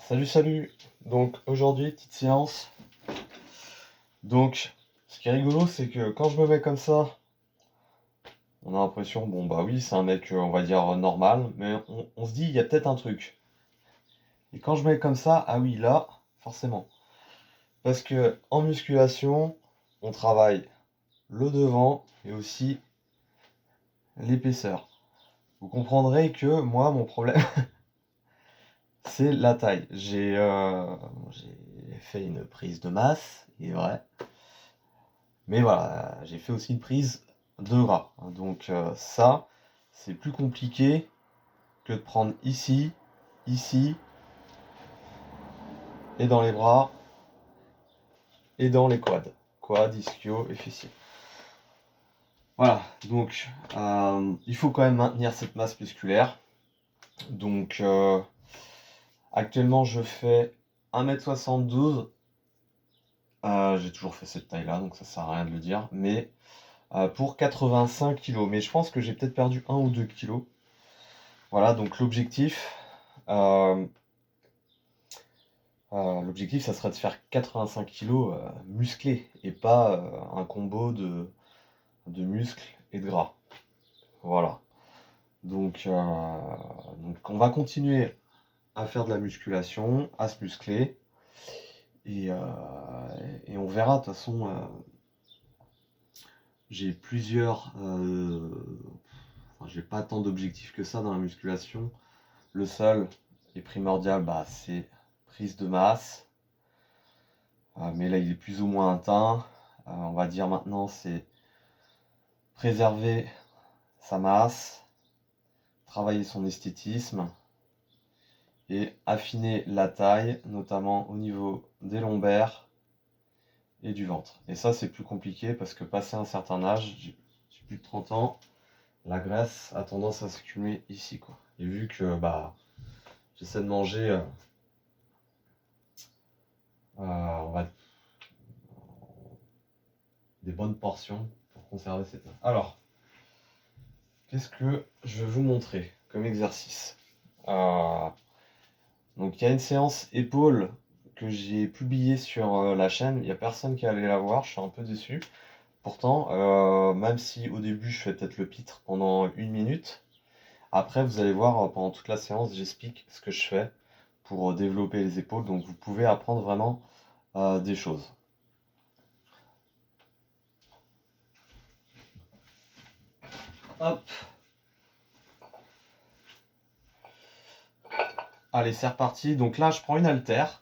Salut, salut. Donc aujourd'hui, petite séance. Donc, ce qui est rigolo, c'est que quand je me mets comme ça, on a l'impression, bon bah oui, c'est un mec, on va dire normal, mais on se dit, il y a peut-être un truc. Et quand je me mets comme ça, ah oui, là, forcément. Parce que en musculation, on travaille le devant et aussi l'épaisseur. Vous comprendrez que moi, mon problème, c'est la taille. J'ai fait une prise de masse, il est vrai. Mais voilà, j'ai fait aussi une prise de gras. Donc ça, c'est plus compliqué que de prendre ici, ici, et dans les bras, et dans les quads. Quads, ischio et fessiers. Voilà, donc il faut quand même maintenir cette masse musculaire. Donc actuellement je fais 1m72. J'ai toujours fait cette taille-là, donc ça sert à rien de le dire. Mais pour 85 kg. Mais je pense que j'ai peut-être perdu 1 ou 2 kg. Voilà, donc euh, l'objectif, ça serait de faire 85 kilos musclés et pas un combo de muscles et de gras. Voilà. Donc on va continuer à faire de la musculation, à se muscler et, euh, et on verra. De toute façon, j'ai enfin, j'ai pas tant d'objectifs que ça dans la musculation. Le seul et primordial, bah, c'est prise de masse. Mais là, il est plus ou moins atteint. On va dire maintenant, c'est préserver sa masse, travailler son esthétisme et affiner la taille, notamment au niveau des lombaires et du ventre. Et ça, c'est plus compliqué parce que passé un certain âge, j'ai plus de 30 ans, la graisse a tendance à s'accumuler ici, quoi. Et vu que bah, j'essaie de manger on va, des bonnes portions pour conserver cette masse. Alors, qu'est-ce que je vais vous montrer comme exercice? Donc il y a une séance épaules que j'ai publiée sur la chaîne. Il n'y a personne qui est allé la voir, je suis un peu déçu. Pourtant, même si au début je fais peut-être le pitre pendant 1 minute, après vous allez voir pendant toute la séance, j'explique ce que je fais pour développer les épaules. Donc vous pouvez apprendre vraiment des choses. Hop, allez, c'est reparti. Donc là, je prends une haltère.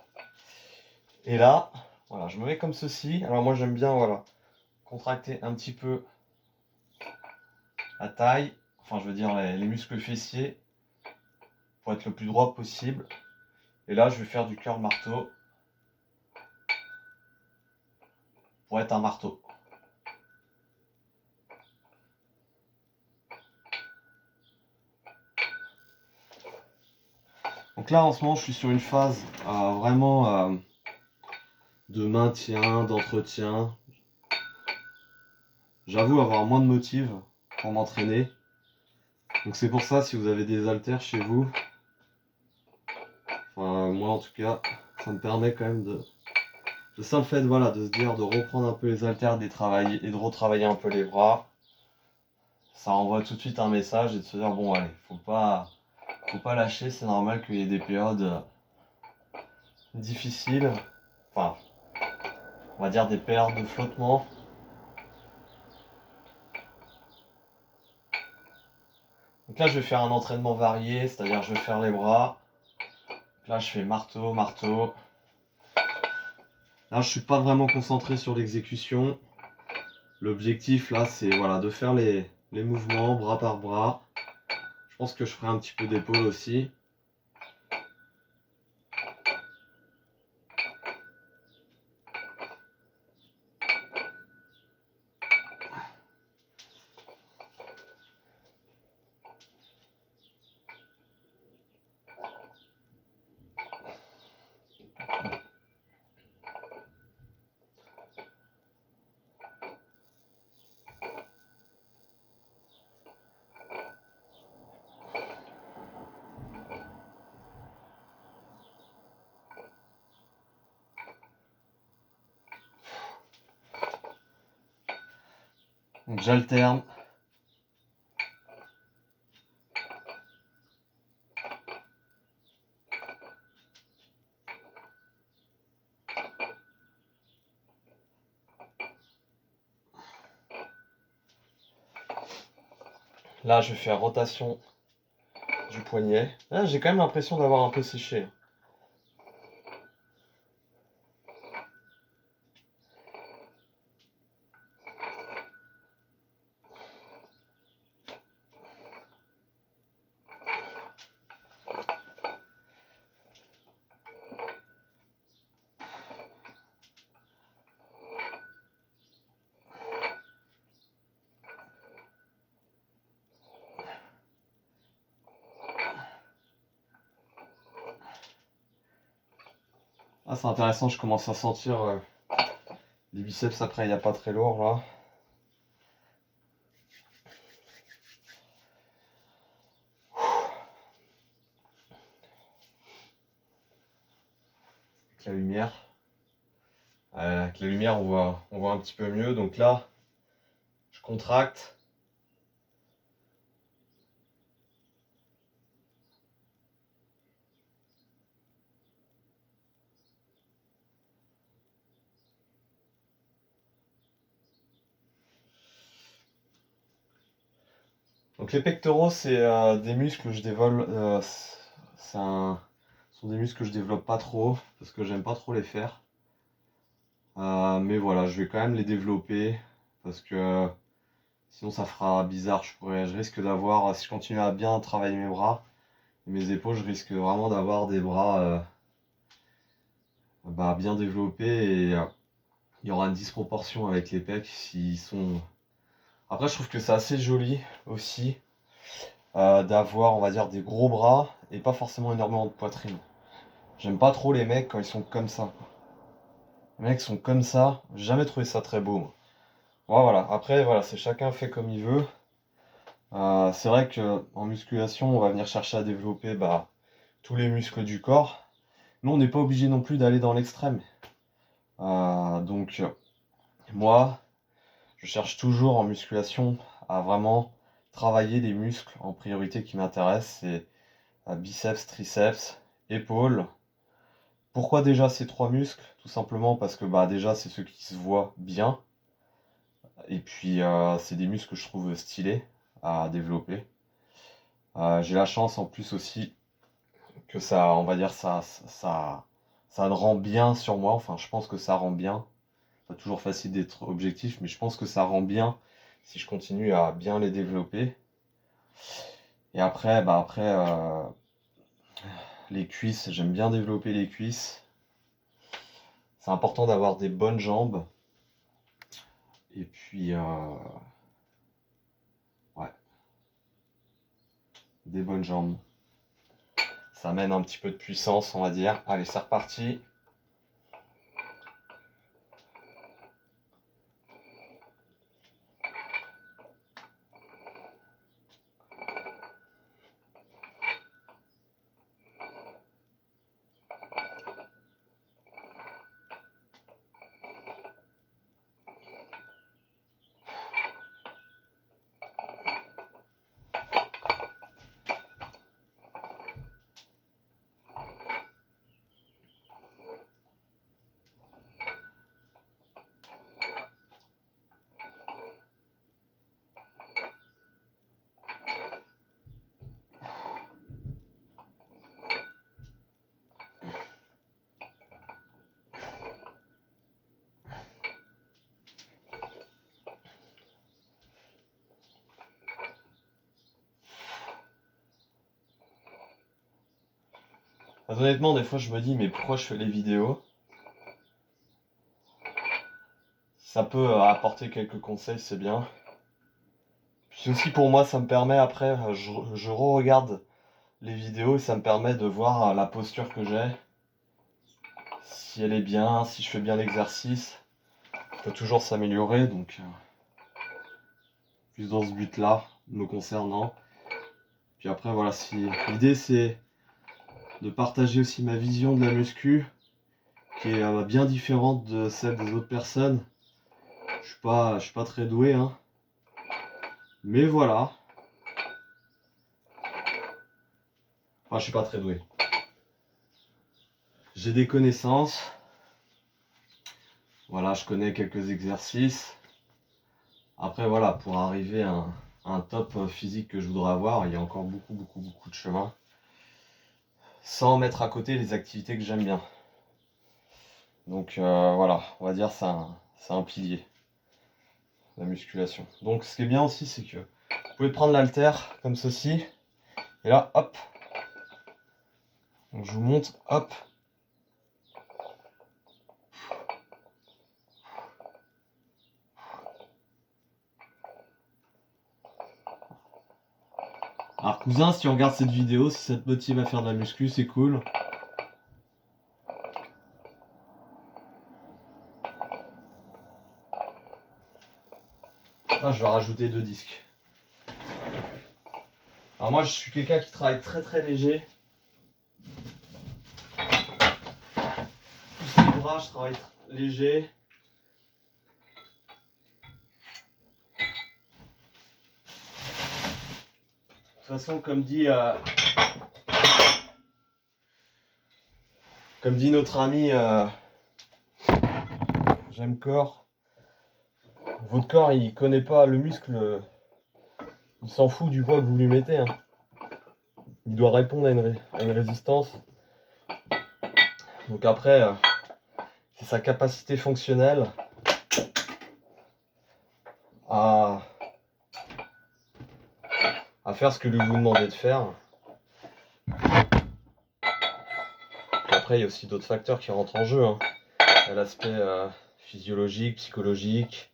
Et là, voilà, je me mets comme ceci. Alors moi, j'aime bien, voilà, contracter un petit peu la taille, enfin, je veux dire les muscles fessiers, pour être le plus droit possible. Et là, je vais faire du curl marteau pour être un marteau. Donc là, en ce moment, je suis sur une phase vraiment de maintien, d'entretien. J'avoue avoir moins de motive pour m'entraîner. Donc c'est pour ça, si vous avez des haltères chez vous, enfin moi en tout cas, ça me permet quand même de ça, le fait voilà, de se dire de reprendre un peu les haltères et de retravailler un peu les bras. Ça envoie tout de suite un message et de se dire bon allez, faut pas lâcher, c'est normal qu'il y ait des périodes difficiles, enfin on va dire des périodes de flottement. Donc là je vais faire un entraînement varié, c'est-à-dire je vais faire les bras. Donc là je fais marteau, marteau. Là je suis pas vraiment concentré sur l'exécution. L'objectif là c'est voilà, de faire les mouvements bras par bras. Je pense que je ferai un petit peu d'épaule aussi. Donc j'alterne. Là, je vais faire rotation du poignet. Là, j'ai quand même l'impression d'avoir un peu séché. Ah, c'est intéressant, je commence à sentir les biceps après, il n'y a pas très lourd là. Avec la lumière. Avec la lumière, on voit un petit peu mieux. Donc là, je contracte. Donc les pectoraux, c'est des muscles que je développe. Ce sont des muscles que je développe pas trop parce que j'aime pas trop les faire. Mais voilà, je vais quand même les développer parce que sinon ça fera bizarre. Je risque d'avoir, si je continue à bien travailler mes bras et mes épaules, je risque vraiment d'avoir des bras bien développés et il y aura une disproportion avec les pecs s'ils sont. Après, je trouve que c'est assez joli aussi d'avoir, on va dire, des gros bras et pas forcément énormément de poitrine. J'aime pas trop les mecs quand ils sont comme ça. Les mecs sont comme ça, j'ai jamais trouvé ça très beau, moi. Voilà. Après, voilà, c'est chacun fait comme il veut. C'est vrai que en musculation, on va venir chercher à développer tous les muscles du corps. Mais on n'est pas obligé non plus d'aller dans l'extrême. Donc, moi, je cherche toujours en musculation à vraiment travailler les muscles en priorité qui m'intéressent. C'est biceps, triceps, épaules. Pourquoi déjà ces trois muscles? Tout simplement parce que déjà c'est ceux qui se voient bien. Et puis c'est des muscles que je trouve stylés à développer. J'ai la chance en plus aussi que ça, on va dire, ça rend bien sur moi. Enfin, je pense que ça rend bien. Pas toujours facile d'être objectif, mais je pense que ça rend bien si je continue à bien les développer. Et après, les cuisses, j'aime bien développer les cuisses. C'est important d'avoir des bonnes jambes. Et puis, ouais, des bonnes jambes. Ça amène un petit peu de puissance, on va dire. Allez, c'est reparti. Honnêtement, des fois, je me dis, mais pourquoi je fais les vidéos? Ça peut apporter quelques conseils, c'est bien. Puis aussi pour moi, ça me permet après, je re-regarde les vidéos et ça me permet de voir la posture que j'ai. Si elle est bien, si je fais bien l'exercice. On peut toujours s'améliorer, donc plus dans ce but-là, me concernant. Puis après, voilà, si l'idée c'est de partager aussi ma vision de la muscu, qui est bien différente de celle des autres personnes. Je suis pas très doué, hein. Mais voilà. Enfin, je suis pas très doué. J'ai des connaissances. Voilà, je connais quelques exercices. Après, voilà, pour arriver à un top physique que je voudrais avoir, il y a encore beaucoup de chemin. Sans mettre à côté les activités que j'aime bien. Donc voilà, on va dire c'est un pilier, la musculation. Donc ce qui est bien aussi, c'est que vous pouvez prendre l'haltère comme ceci. Et là, hop. Donc je vous montre, hop. Alors cousin, si tu regardes cette vidéo, si ça te motive à faire de la muscu, c'est cool. Ah, je vais rajouter 2 disques. Alors moi, je suis quelqu'un qui travaille très léger. Tous les bras, je travaille léger. De toute façon, comme dit notre ami J'aime corps, votre corps il connaît pas le muscle, il s'en fout du poids que vous lui mettez. Hein. Il doit répondre à une résistance. Donc après, c'est sa capacité fonctionnelle à faire ce que lui vous demandez de faire. Après, il y a aussi d'autres facteurs qui rentrent en jeu. Hein. Il y a l'aspect physiologique, psychologique,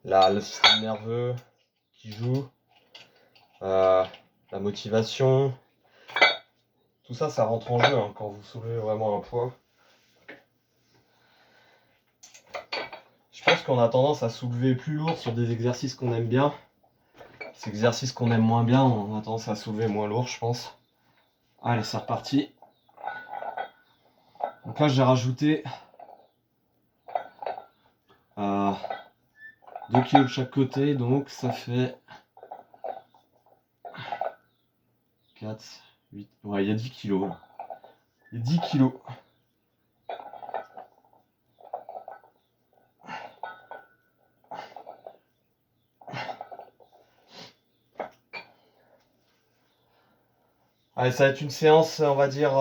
le système nerveux qui joue, la motivation. Tout ça, ça rentre en jeu hein, quand vous soulevez vraiment un poids. Je pense qu'on a tendance à soulever plus lourd sur des exercices qu'on aime bien. Ces exercices qu'on aime moins bien, on a tendance à soulever moins lourd, je pense. Allez, c'est reparti. Donc là, j'ai rajouté 2 kg de chaque côté, donc ça fait 4, 8, ouais, il y a 10 kg là. Il y a 10 kg. Allez, ça va être une séance, on va dire,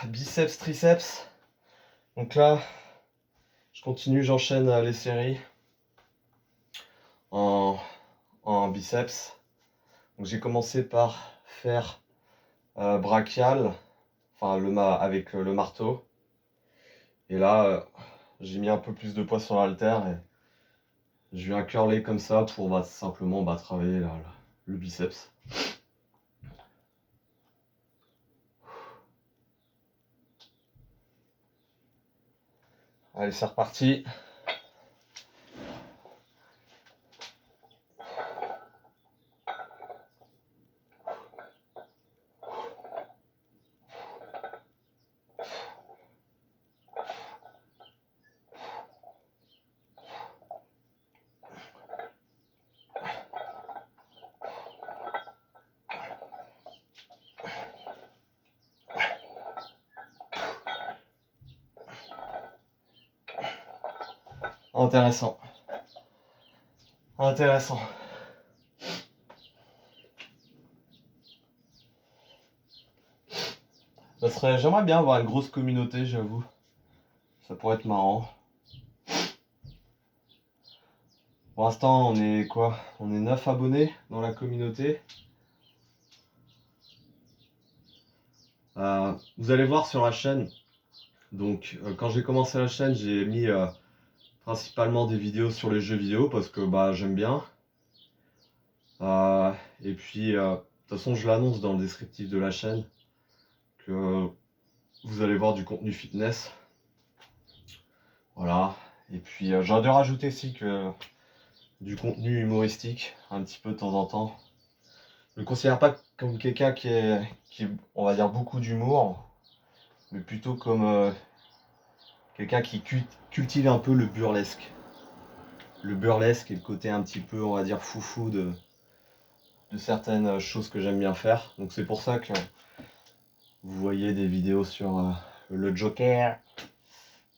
biceps, triceps. Donc là, je continue, j'enchaîne les séries en biceps. Donc j'ai commencé par faire brachial, enfin avec le marteau. Et là, j'ai mis un peu plus de poids sur l'haltère et je viens curler comme ça pour simplement travailler le biceps. Allez, c'est reparti. Intéressant. Intéressant. J'aimerais bien avoir une grosse communauté, j'avoue. Ça pourrait être marrant. Pour l'instant, on est quoi? On est 9 abonnés dans la communauté. Vous allez voir sur la chaîne. Donc, quand j'ai commencé la chaîne, j'ai mis principalement des vidéos sur les jeux vidéo parce que j'aime bien. Et puis, de toute façon, je l'annonce dans le descriptif de la chaîne que vous allez voir du contenu fitness. Voilà. Et puis, j'aurais dû rajouter aussi que du contenu humoristique, un petit peu de temps en temps. Je ne me considère pas comme quelqu'un qui on va dire, beaucoup d'humour, mais plutôt comme quelqu'un qui cultive un peu le burlesque. le burlesque et le côté un petit peu, on va dire, foufou de certaines choses que j'aime bien faire. Donc c'est pour ça que vous voyez des vidéos sur le Joker,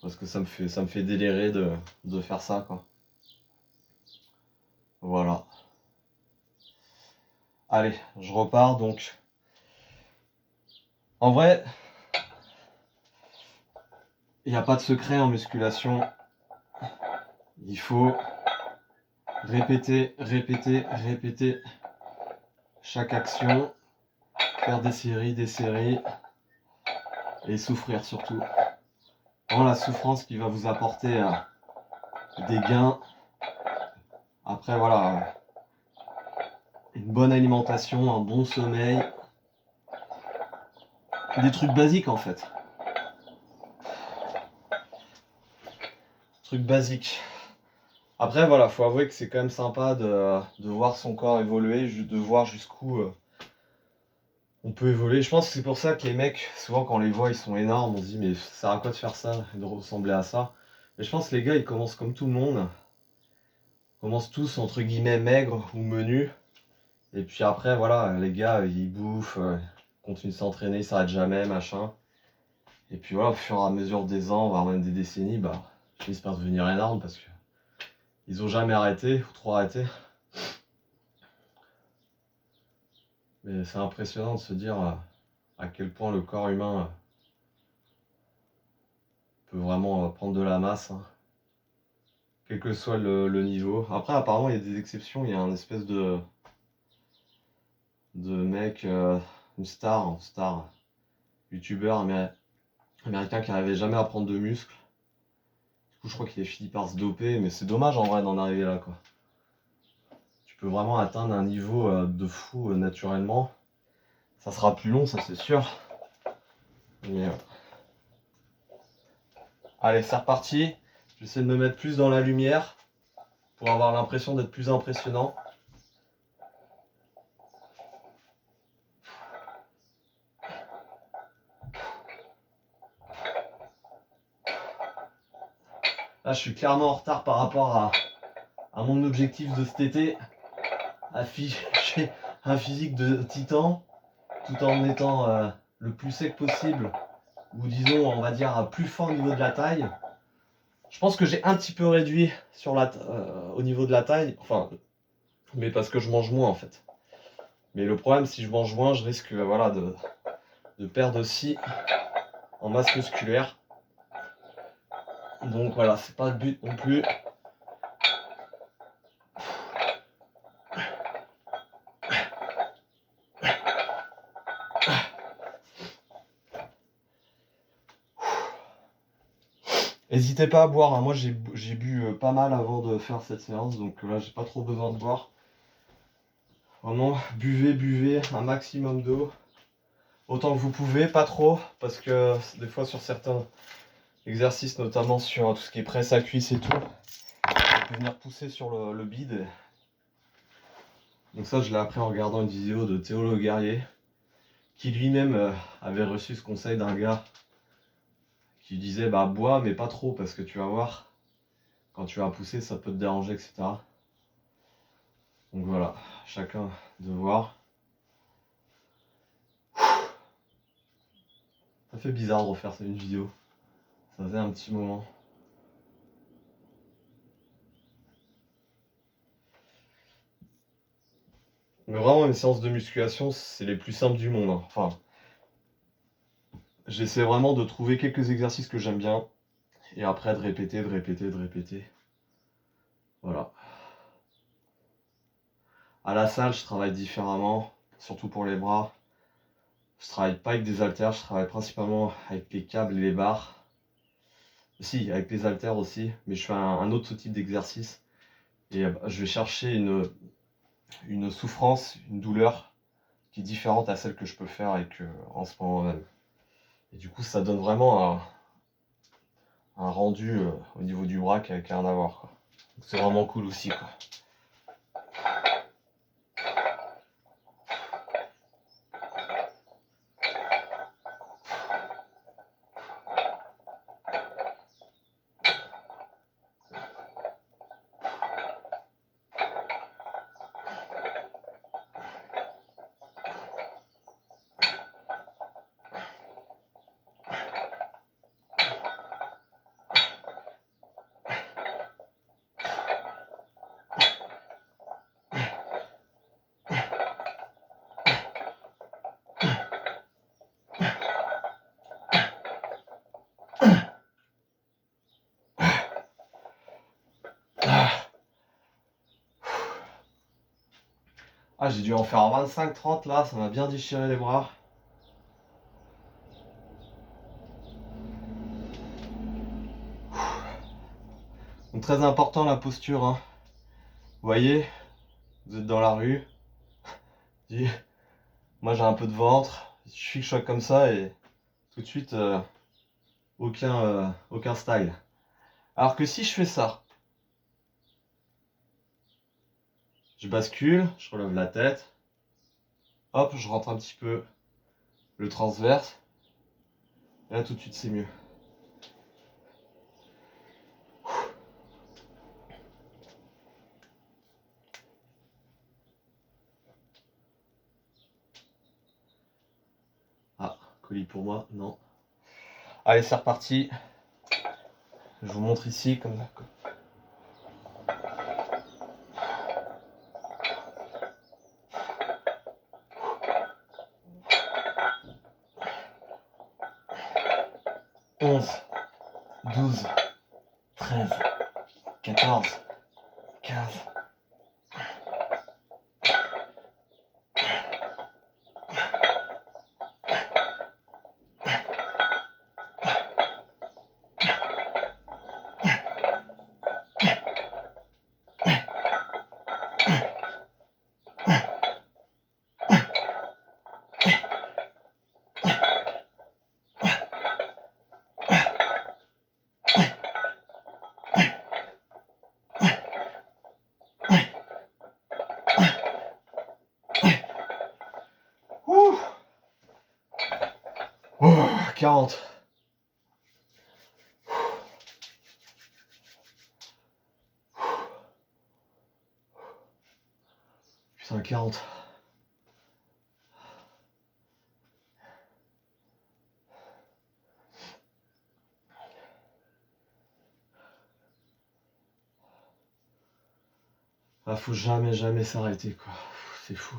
parce que ça me fait délirer de faire ça, quoi. Voilà. Allez, je repars donc. En vrai, il n'y a pas de secret en musculation. Il faut répéter, répéter, répéter chaque action, faire des séries, et souffrir surtout. Vraiment la souffrance qui va vous apporter des gains. Après voilà, une bonne alimentation, un bon sommeil, des trucs basiques en fait. Trucs basiques. Après voilà, faut avouer que c'est quand même sympa de voir son corps évoluer, de voir jusqu'où on peut évoluer. Je pense que c'est pour ça que les mecs, souvent quand on les voit, ils sont énormes, on se dit mais ça sert à quoi de faire ça, de ressembler à ça. Mais je pense que les gars, ils commencent comme tout le monde. Ils commencent tous entre guillemets maigres ou menus. Et puis après, voilà, les gars, ils bouffent, continuent de s'entraîner, ils s'arrêtent jamais, machin. Et puis voilà, au fur et à mesure des ans, voire même des décennies, bah, finissent par devenir énormes parce que ils ont jamais arrêté, ou trop arrêté. Mais c'est impressionnant de se dire à quel point le corps humain peut vraiment prendre de la masse, hein, quel que soit le niveau. Après, apparemment, il y a des exceptions, il y a un espèce de mec, une star, youtubeur américain qui n'arrivait jamais à prendre de muscles. Du coup, je crois qu'il est fini par se doper, mais c'est dommage en vrai d'en arriver là, quoi. Tu peux vraiment atteindre un niveau de fou naturellement. Ça sera plus long, ça c'est sûr. Mais, allez, c'est reparti. J'essaie de me mettre plus dans la lumière pour avoir l'impression d'être plus impressionnant. Là, je suis clairement en retard par rapport à mon objectif de cet été, afficher un physique de titan, tout en étant le plus sec possible, ou disons, on va dire, plus fin au niveau de la taille. Je pense que j'ai un petit peu réduit au niveau de la taille, enfin, mais parce que je mange moins en fait. Mais le problème, si je mange moins, je risque voilà, de perdre aussi en masse musculaire. Donc voilà, c'est pas le but non plus. N'hésitez pas à boire, hein. Moi j'ai bu pas mal avant de faire cette séance, donc là j'ai pas trop besoin de boire. Vraiment, buvez un maximum d'eau. Autant que vous pouvez, pas trop, parce que des fois sur certains exercices, notamment sur tout ce qui est presse à cuisse et tout, ça peut venir pousser sur le bide. Donc ça je l'ai appris en regardant une vidéo de Théo Le Guerrier, qui lui-même avait reçu ce conseil d'un gars qui disait bah bois mais pas trop parce que tu vas voir, quand tu vas pousser ça peut te déranger, etc. Donc voilà, chacun de voir. Ça fait bizarre de refaire une vidéo. Ça faisait un petit moment. Mais vraiment, une séance de musculation, c'est les plus simples du monde, hein. Enfin, j'essaie vraiment de trouver quelques exercices que j'aime bien. Et après de répéter, de répéter, de répéter. Voilà. À la salle, je travaille différemment, surtout pour les bras. Je travaille pas avec des haltères, je travaille principalement avec les câbles et les barres. Si, avec les haltères aussi, mais je fais un autre type d'exercice. Et je vais chercher une souffrance, une douleur qui est différente à celle que je peux faire avec, en ce moment même. Et du coup, ça donne vraiment un rendu au niveau du bras qui n'a rien à voir, quoi. Donc c'est vraiment cool aussi, quoi. Ah, j'ai dû en faire 25-30 là, ça m'a bien déchiré les bras. Donc très important la posture, hein. Vous voyez, vous êtes dans la rue, moi j'ai un peu de ventre, il suffit que je sois comme ça et tout de suite aucun style. Alors que si je fais ça, je bascule, je relève la tête, hop, je rentre un petit peu le transverse, et là tout de suite c'est mieux. Ah, colis pour moi, non. Allez, c'est reparti. Je vous montre ici comme ça. 11, 12, 13, 14, 15. Ouh. Oh, 40. Putain, 40. Ah, faut jamais s'arrêter, quoi. C'est fou.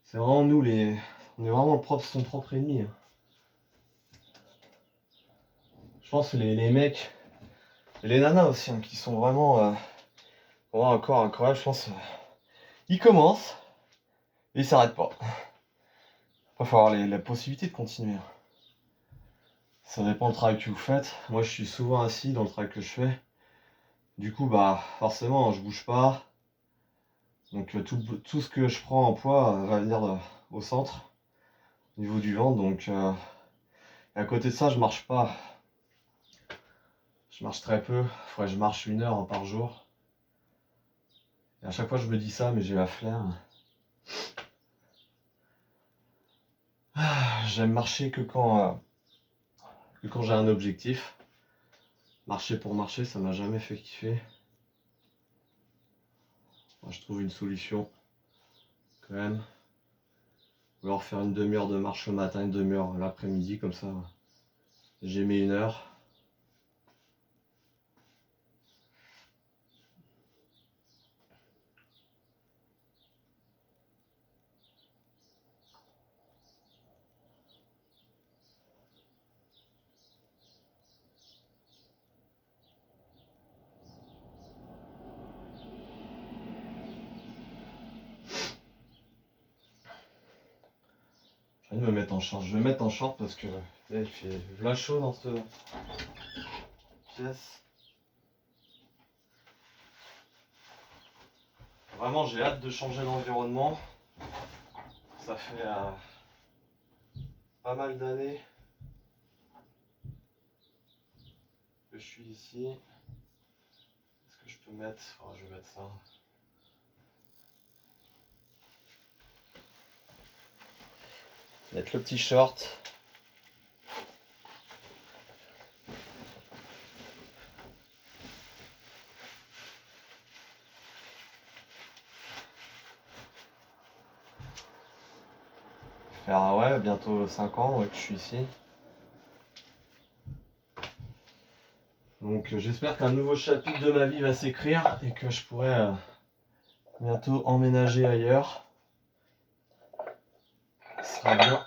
C'est vraiment nous les. On est vraiment son propre ennemi, hein. Je pense que les mecs, et les nanas aussi, hein, qui sont vraiment ont un corps incroyable, je pense. Ils commencent et ils s'arrêtent pas. Il va faut avoir la possibilité de continuer, hein. Ça dépend du travail que vous faites. Moi, je suis souvent assis dans le travail que je fais. Du coup, bah, forcément, je bouge pas. Donc, tout ce que je prends en poids va venir au centre, au niveau du ventre. Donc, et à côté de ça, je marche pas. Je marche très peu. Faudrait que je marche 1 heure par jour. Et à chaque fois, je me dis ça, mais j'ai la flemme. J'aime marcher que quand j'ai un objectif. Marcher pour marcher, ça m'a jamais fait kiffer. Moi, je trouve une solution, quand même. Ou alors faire une demi-heure de marche le matin, une demi-heure l'après-midi, comme ça. J'ai mis 1 heure. Je vais me mettre en short. Je vais me mettre en short parce que là, il fait v'là chaud dans cette pièce. Vraiment, j'ai hâte de changer d'environnement. Ça fait pas mal d'années que je suis ici. Est-ce que je peux mettre... Oh, je vais mettre ça. Mettre le petit short. Faire, ouais, bientôt 5 ans que je suis ici. Donc j'espère qu'un nouveau chapitre de ma vie va s'écrire et que je pourrai bientôt emménager ailleurs. Ce sera bien.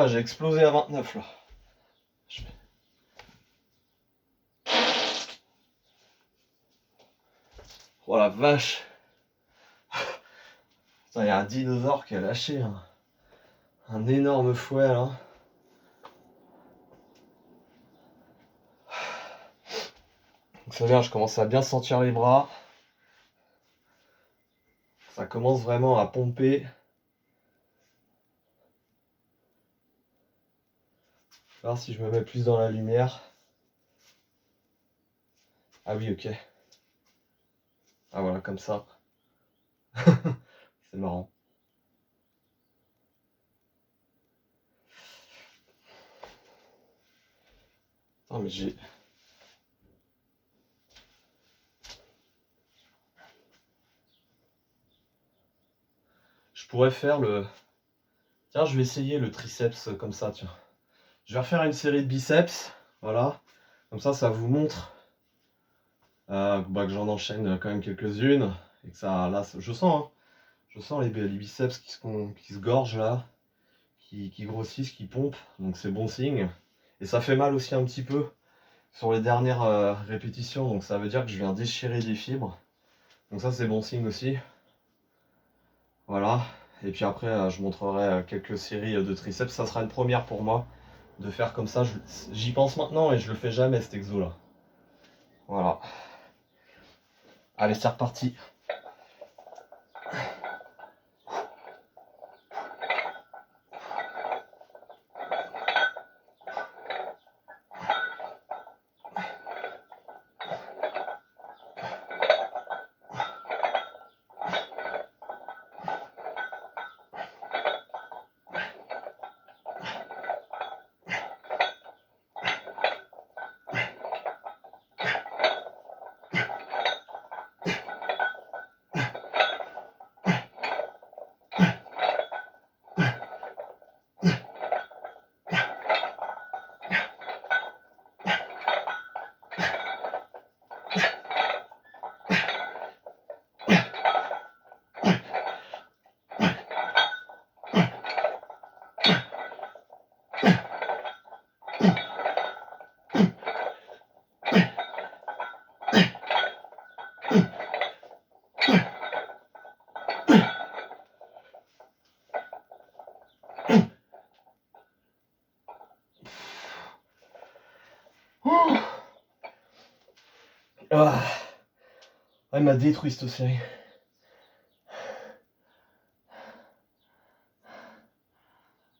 Ah, j'ai explosé à 29 là. Je vais- Oh la vache. Il y a un dinosaure qui a lâché un énorme fouet là. Donc ça vient, je commence à bien sentir les bras. Ça commence vraiment à pomper. Je vais voir si je me mets plus dans la lumière. Ah oui, ok. Ah voilà, comme ça. C'est marrant. Non mais j'ai... Je pourrais faire le... Tiens, je vais essayer le triceps comme ça, tiens. Je vais refaire une série de biceps, voilà. Comme ça vous montre que j'en enchaîne quand même quelques-unes. Et que ça, là, je sens, hein. Je sens les biceps qui se gorgent là, qui grossissent, qui pompent. Donc c'est bon signe. Et ça fait mal aussi un petit peu sur les dernières répétitions. Donc ça veut dire que je viens déchirer des fibres. Donc ça c'est bon signe aussi. Voilà. Et puis après je montrerai quelques séries de triceps. Ça sera une première pour moi de faire comme ça. J'y pense maintenant et je le fais jamais cet exo là. Voilà. Allez, c'est reparti. Ah, elle m'a détruit cette série.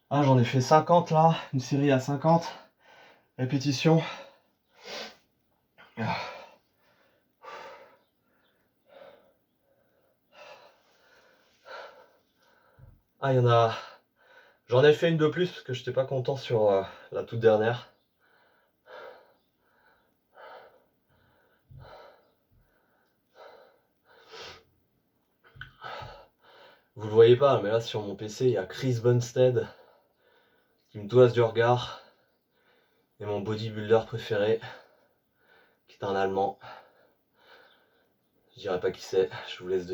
Ah, j'en ai fait 50 là, une série à 50 répétitions. Ah, il y en a. J'en ai fait une de plus parce que je n'étais pas content sur la toute dernière. Vous le voyez pas, mais là sur mon PC, il y a Chris Bumstead qui me toise du regard. Et mon bodybuilder préféré, qui est un Allemand. Je dirais pas qui c'est, je vous laisse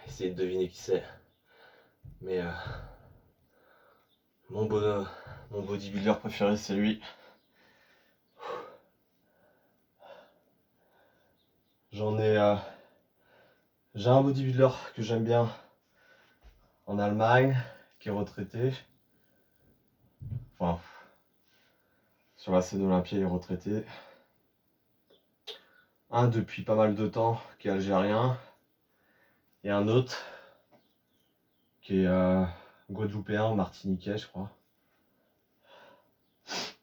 essayer de deviner qui c'est. Mais mon bodybuilder préféré, c'est lui. J'ai un bodybuilder que j'aime bien en Allemagne, qui est retraité. Enfin, sur la scène Olympia, il est retraité. Un depuis pas mal de temps, qui est algérien. Et un autre, qui est guadeloupéen ou martiniquais, je crois. C'est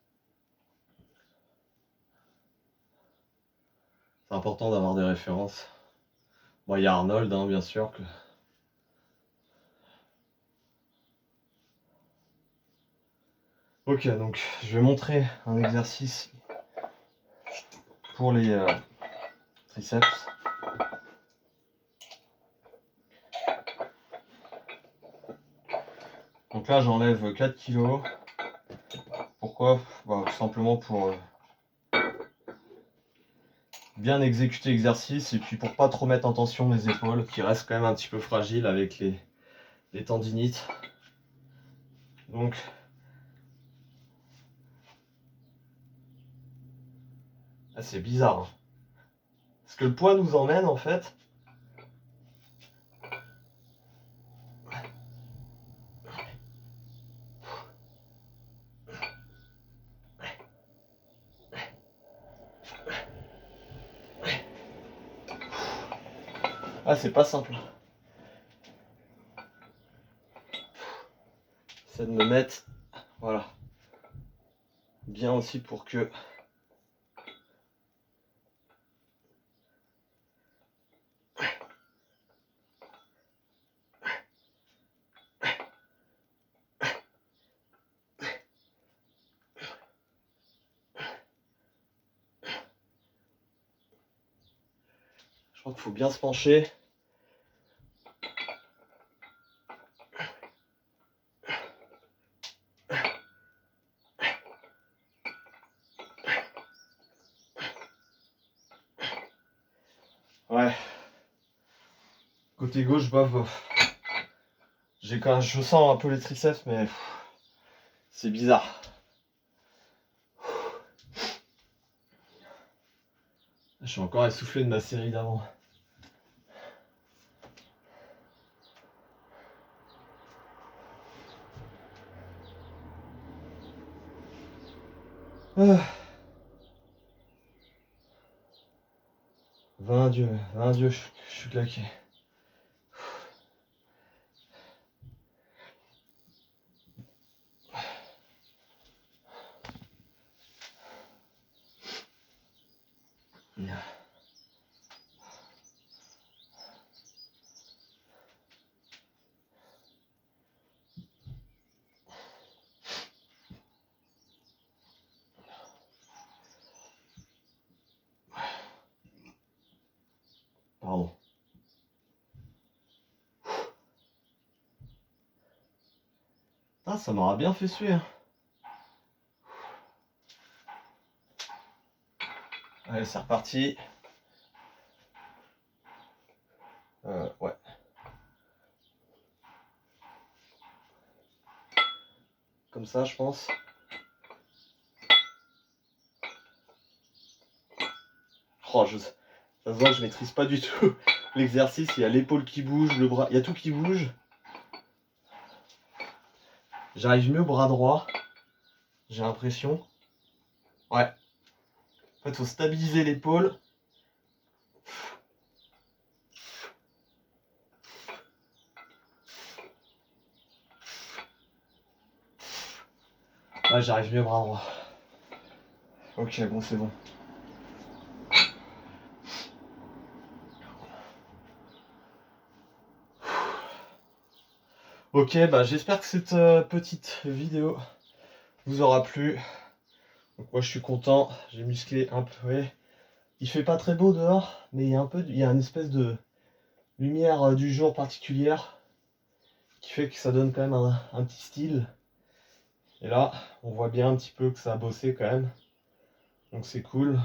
important d'avoir des références. Bon, il y a Arnold, hein, bien sûr. Ok, donc je vais montrer un exercice pour les triceps. Donc là, j'enlève 4 kg. Pourquoi? Bah, tout simplement pour bien exécuter l'exercice et puis pour pas trop mettre en tension mes épaules qui restent quand même un petit peu fragiles avec les tendinites. Donc Ah, c'est bizarre. Hein. Parce que le poids nous emmène en fait. Ah, c'est pas simple. C'est de me mettre, voilà, bien aussi pour que je crois qu'il faut bien se pencher. Ouais. Côté gauche, bof. Je sens un peu les triceps, mais c'est bizarre. Je suis encore essoufflé de ma série d'avant. Ah. 20 Dieu, je suis claqué. Pardon. Ah, ça m'aura bien fait suer. Hein. Allez, c'est reparti. Ouais. Comme ça, je pense. Oh, ça se voit que je maîtrise pas du tout l'exercice. Il y a l'épaule qui bouge, le bras, il y a tout qui bouge. J'arrive mieux au bras droit. J'ai l'impression. Ouais. En fait, faut stabiliser l'épaule. Ouais, j'arrive mieux au bras droit. Ok, bon, c'est bon. Ok, bah j'espère que cette petite vidéo vous aura plu. Donc moi je suis content, j'ai musclé un peu. Ouais. Il fait pas très beau dehors, mais il y a une espèce de lumière du jour particulière qui fait que ça donne quand même un petit style. Et là, on voit bien un petit peu que ça a bossé quand même. Donc c'est cool.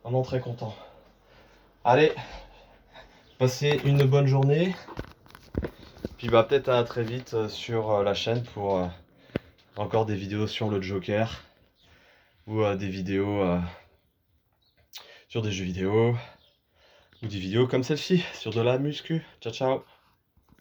Vraiment très content. Allez, passez une bonne journée. Puis bah peut-être à très vite sur la chaîne pour encore des vidéos sur le Joker. Ou des vidéos sur des jeux vidéo. Ou des vidéos comme celle-ci, sur de la muscu. Ciao ciao.